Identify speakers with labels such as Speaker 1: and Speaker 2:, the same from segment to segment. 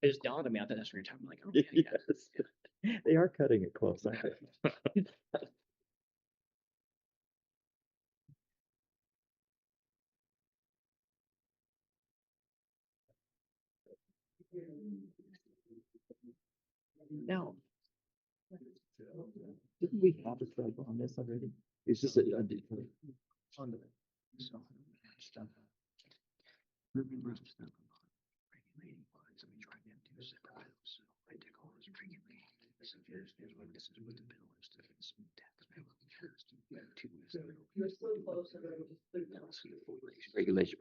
Speaker 1: It just dawned on me. I thought that's what you're talking about. Like, okay,
Speaker 2: Yes. They are cutting it close, aren't they?
Speaker 1: No.
Speaker 2: Didn't we have a stripe on this already? It's just a different.
Speaker 1: On the so stuff. Remember some stuff about regulating funds. Let me try them two separate bills. So I take all this regulating. So here's what this is what the bill is. It's tax bill. First, two is
Speaker 3: You're so close.
Speaker 2: Regulation.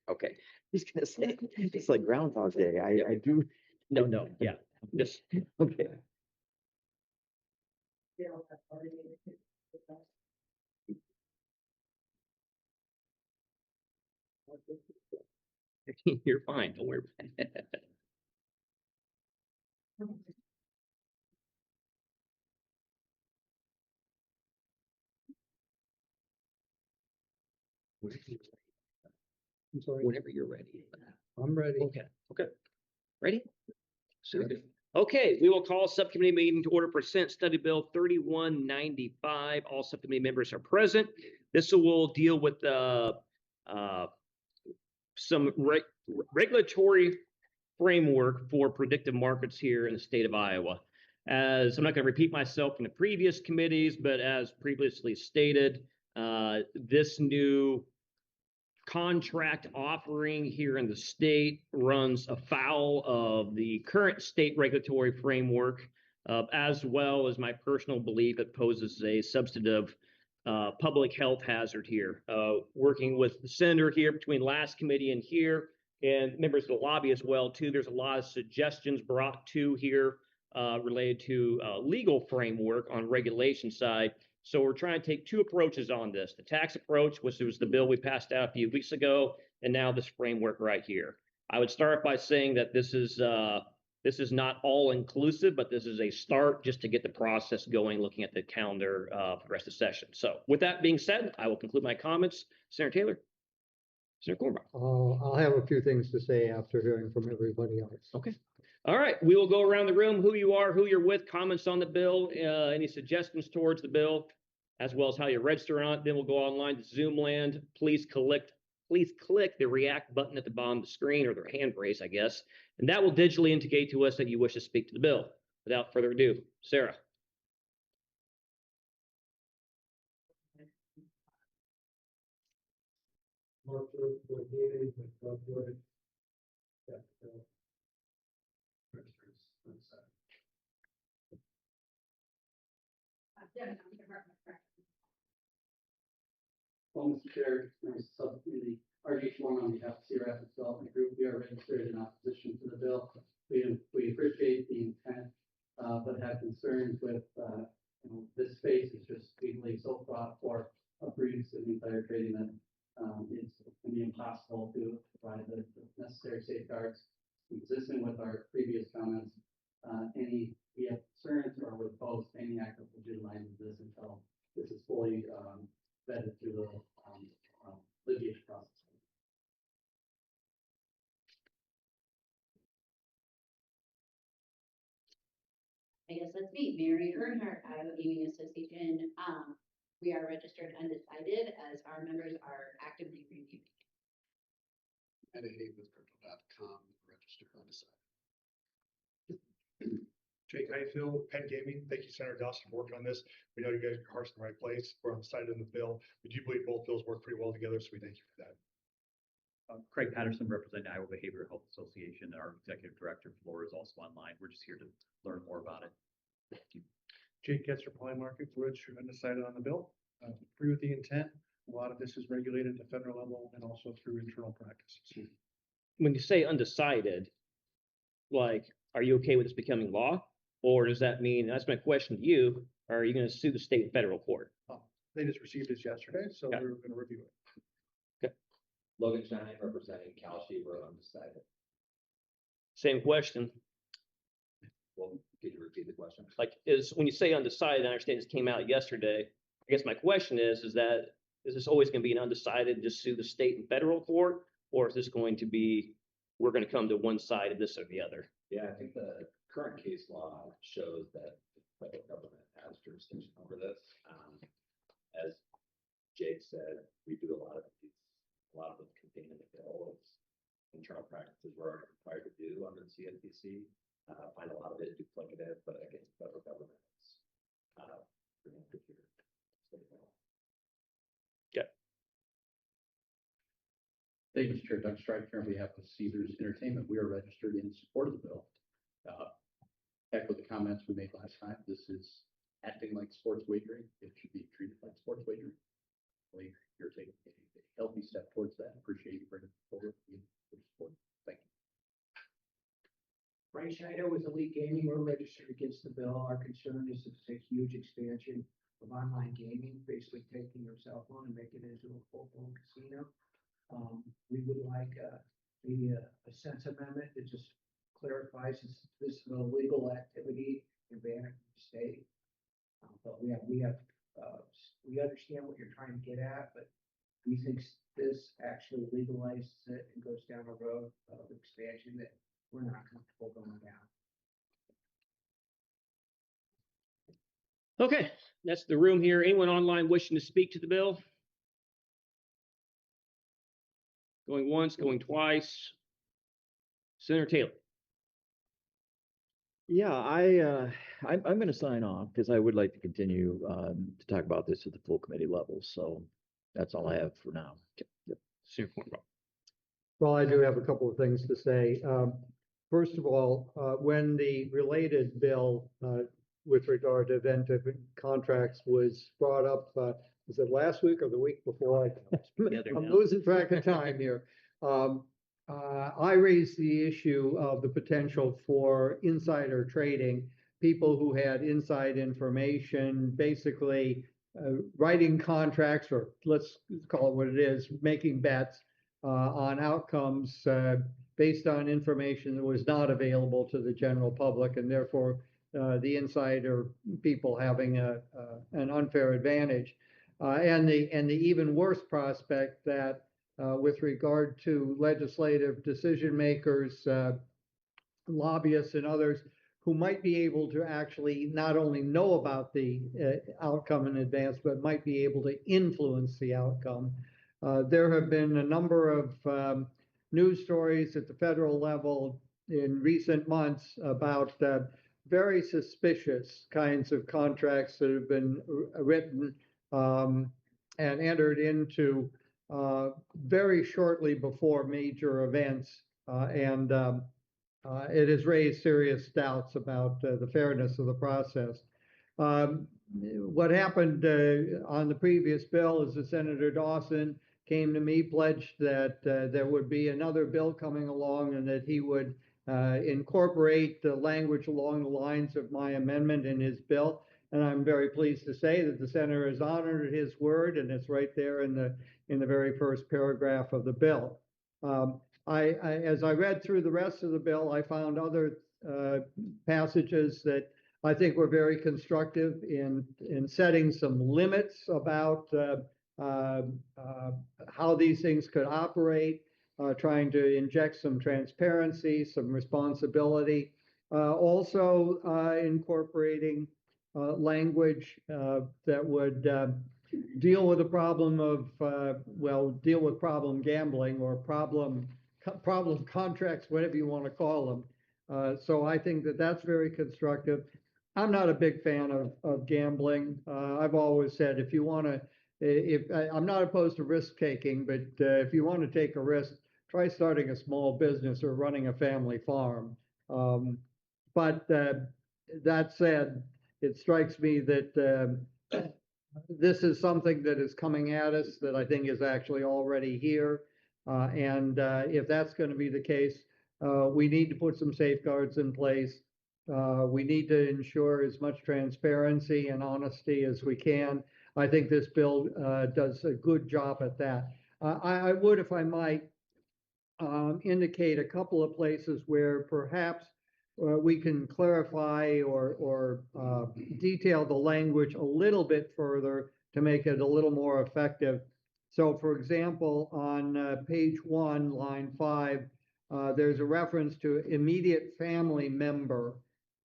Speaker 2: Okay. He's gonna say, it's like Groundhog Day. I do.
Speaker 1: no, yeah. Just
Speaker 2: Okay.
Speaker 1: you're fine. Don't worry about it.
Speaker 3: I'm sorry.
Speaker 1: Whenever you're ready.
Speaker 3: I'm ready.
Speaker 1: Okay. Ready? Okay, we will call subcommittee meeting to order. Present Study Bill 3195. All subcommittee members are present. This will deal with some regulatory framework for predictive markets here in the state of Iowa. As I'm not going to repeat myself from the previous committees, but as previously stated, this new contract offering here in the state runs afoul of the current state regulatory framework, as well as my personal belief it poses a substantive public health hazard here. Working with the senator here between last committee and here, and members of the lobby as well too, there's a lot of suggestions brought to here related to legal framework on regulation side. So we're trying to take two approaches on this: the tax approach, which was the bill we passed out a few weeks ago, and now this framework right here. I would start by saying that this is not all inclusive, but this is a start just to get the process going, looking at the calendar for the rest of the session. So with that being said, I will conclude my comments. Senator Taylor. Senator Cornbrough.
Speaker 3: I'll have a few things to say after hearing from everybody else.
Speaker 1: Okay. All right. We will go around the room, who you are, who you're with, comments on the bill, any suggestions towards the bill, as well as how you register on it. Then we'll go online to Zoom land. Please click the react button at the bottom of the screen, or the hand raise, I guess. And that will digitally indicate to us that you wish to speak to the bill. Without further ado, Sarah.
Speaker 4: Well, Mr. Chair, members of the subcommittee, RG Foreman on behalf of Cedar Rapids Development Group, we are registered in opposition to the bill. We appreciate the intent, but have concerns with this space is just legally so fraught for uproots and insider trading that it's going to be impossible to provide the necessary safeguards. Consistent with our previous comments, we have concerns or would oppose any act of legitimizing this until this is fully vetted through the litigation process.
Speaker 5: I guess that's me, Mary Earnhardt, Iowa Gaming Association. We are registered undecided as our members are actively reviewing.
Speaker 6: At crypto.com, registered undecided.
Speaker 7: Jake Highfield, Penn Gaming. Thank you, Senator Dawson, for working on this. We know you guys are hearts in the right place. We're on the side of the bill. We do believe both bills work pretty well together, so we thank you for that.
Speaker 8: Craig Patterson, representing Iowa Behavioral Health Association. Our executive director, Flora, is also online. We're just here to learn more about it. Thank you.
Speaker 7: Jake Getzer, Polymarket, registered undecided on the bill. Agree with the intent. A lot of this is regulated at the federal level and also through internal practices.
Speaker 1: When you say undecided, like, are you okay with this becoming law? Or does that mean, that's my question to you, are you going to sue the state and federal court?
Speaker 7: They just received this yesterday, so we're going to review it.
Speaker 1: Okay.
Speaker 9: Logan Shine, representing Cal Sheba, undecided.
Speaker 1: Same question.
Speaker 9: Well, could you repeat the question?
Speaker 1: Like, when you say undecided, I understand this came out yesterday. I guess my question is this always going to be an undecided, just sue the state and federal court? Or is this going to be we're going to come to one side of this or the other.
Speaker 9: Yeah, I think the current case law shows that the federal government has jurisdiction over this. As Jake said, we do a lot of these, a lot of them contained in the bill. It's internal practices we're already required to do under the CFPC. Find a lot of it duplicative, but again, the federal government is preempted here.
Speaker 10: Thank you, Mr. Chair. Doug Stryker on behalf of Caesars Entertainment. We are registered in support of the bill. Echo the comments we made last time. This is acting like sports wagering. It should be treated like sports wagering. You're taking a healthy step towards that. Appreciate you bringing it forward. Thank you.
Speaker 11: Frank Schneider with Elite Gaming. We're registered against the bill. Our concern is it's a huge expansion of online gaming, basically taking your cell phone and making it into a full-blown casino. We would like maybe a sense amendment that just clarifies this is a legal activity in Bannock State. But we understand what you're trying to get at, but we think this actually legalizes it and goes down a road of expansion that we're not comfortable going down.
Speaker 1: Okay, that's the room here. Anyone online wishing to speak to the bill? Going once, going twice. Senator Taylor.
Speaker 2: Yeah, I'm going to sign off because I would like to continue to talk about this at the full committee level. So that's all I have for now.
Speaker 1: Yep. Senator Cornwell.
Speaker 3: Well, I do have a couple of things to say. First of all, when the related bill with regard to event contracts was brought up, was it last week or the week before? I'm losing track of time here. I raised the issue of the potential for insider trading, people who had inside information, basically writing contracts, or let's call it what it is, making bets on outcomes based on information that was not available to the general public, and therefore the insider people having an unfair advantage. And the even worse prospect that with regard to legislative decision makers, lobbyists and others who might be able to actually not only know about the outcome in advance, but might be able to influence the outcome. There have been a number of news stories at the federal level in recent months about very suspicious kinds of contracts that have been written and entered into very shortly before major events, and it has raised serious doubts about the fairness of the process. What happened on the previous bill is that Senator Dawson came to me, pledged that there would be another bill coming along and that he would incorporate the language along the lines of my amendment in his bill. And I'm very pleased to say that the senator has honored his word, and it's right there in the very first paragraph of the bill. As I read through the rest of the bill, I found other passages that I think were very constructive in setting some limits about how these things could operate, trying to inject some transparency, some responsibility, also incorporating language that would deal with the problem of, deal with problem gambling or problem contracts, whatever you want to call them. So I think that that's very constructive. I'm not a big fan of gambling. I've always said if you want to, I'm not opposed to risk taking, but if you want to take a risk, try starting a small business or running a family farm. But that said, it strikes me that this is something that is coming at us that I think is actually already here. And if that's going to be the case, we need to put some safeguards in place. We need to ensure as much transparency and honesty as we can. I think this bill does a good job at that. I would, if I might, indicate a couple of places where perhaps we can clarify or detail the language a little bit further to make it a little more effective. So, for example, on page 1, line 5, there's a reference to immediate family member.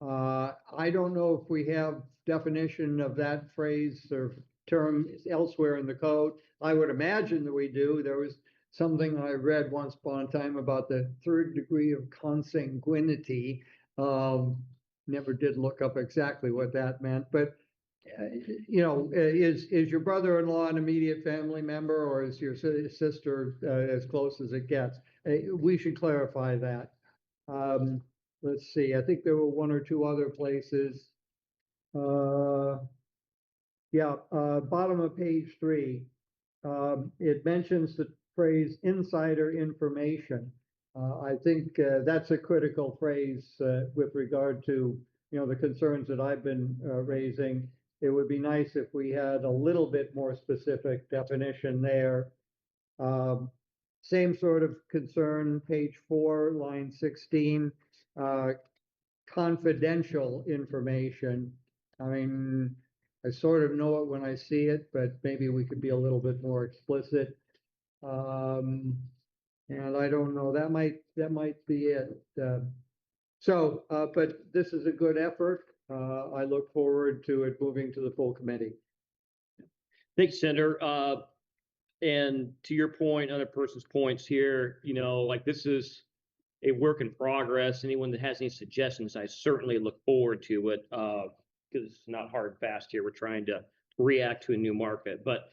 Speaker 3: I don't know if we have definition of that phrase or term elsewhere in the code. I would imagine that we do. There was something I read once upon a time about the third degree of consanguinity. Never did look up exactly what that meant, but you know, is your brother-in-law an immediate family member, or is your sister as close as it gets? We should clarify that. Let's see, I think there were one or two other places. Yeah, bottom of page 3. It mentions the phrase insider information. I think that's a critical phrase with regard to, you know, the concerns that I've been raising. It would be nice if we had a little bit more specific definition there. Same sort of concern, page 4, line 16, confidential information. I mean, I sort of know it when I see it, but maybe we could be a little bit more explicit. And I don't know, that might be it. But this is a good effort. I look forward to it moving to the full committee.
Speaker 1: Thanks, Senator. And to your point, other person's points here, you know, like this is a work in progress. Anyone that has any suggestions, I certainly look forward to it, because it's not hard and fast here. We're trying to react to a new market. But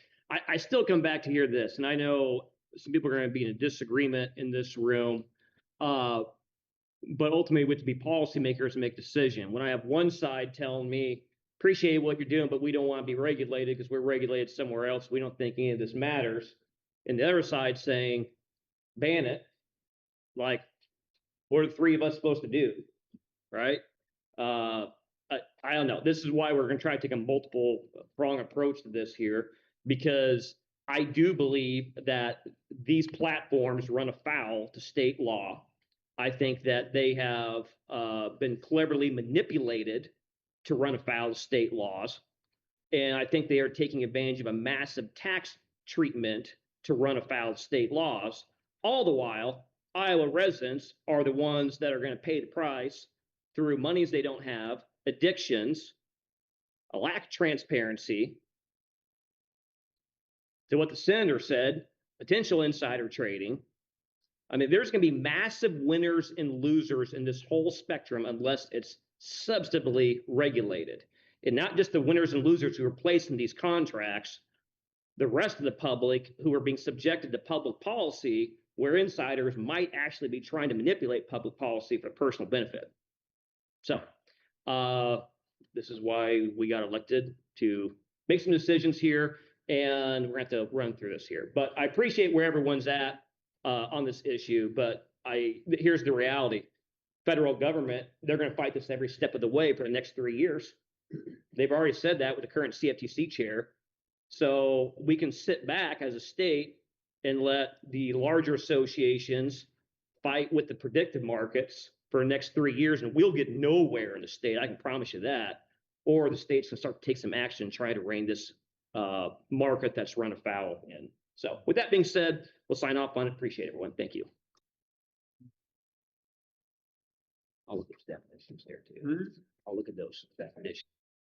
Speaker 1: I still come back to hear this, and I know some people are going to be in a disagreement in this room, but ultimately we have to be policymakers and make decisions. When I have one side telling me, appreciate what you're doing, but we don't want to be regulated because we're regulated somewhere else, we don't think any of this matters, and the other side saying, ban it, like, what are the three of us supposed to do, right? I don't know. This is why we're going to try to take a multiple prong approach to this here, because I do believe that these platforms run afoul to state law. I think that they have been cleverly manipulated to run afoul of state laws. And I think they are taking advantage of a massive tax treatment to run afoul of state laws. All the while, Iowa residents are the ones that are going to pay the price through monies they don't have, addictions, a lack of transparency. To what the senator said, potential insider trading. I mean, there's going to be massive winners and losers in this whole spectrum unless it's substantively regulated. And not just the winners and losers who are placed in these contracts, the rest of the public who are being subjected to public policy where insiders might actually be trying to manipulate public policy for personal benefit. So this is why we got elected, to make some decisions here, and we're going to have to run through this here. But I appreciate where everyone's at on this issue, but here's the reality. Federal government, they're going to fight this every step of the way for the next 3 years. They've already said that with the current CFTC chair. So we can sit back as a state and let the larger associations fight with the predictive markets for the next 3 years, and we'll get nowhere in the state. I can promise you that. Or the states can start to take some action and try to rein this market that's run afoul in. So with that being said, we'll sign off on it. Appreciate everyone. Thank you. I'll look at those definitions there too. I'll look at those definitions.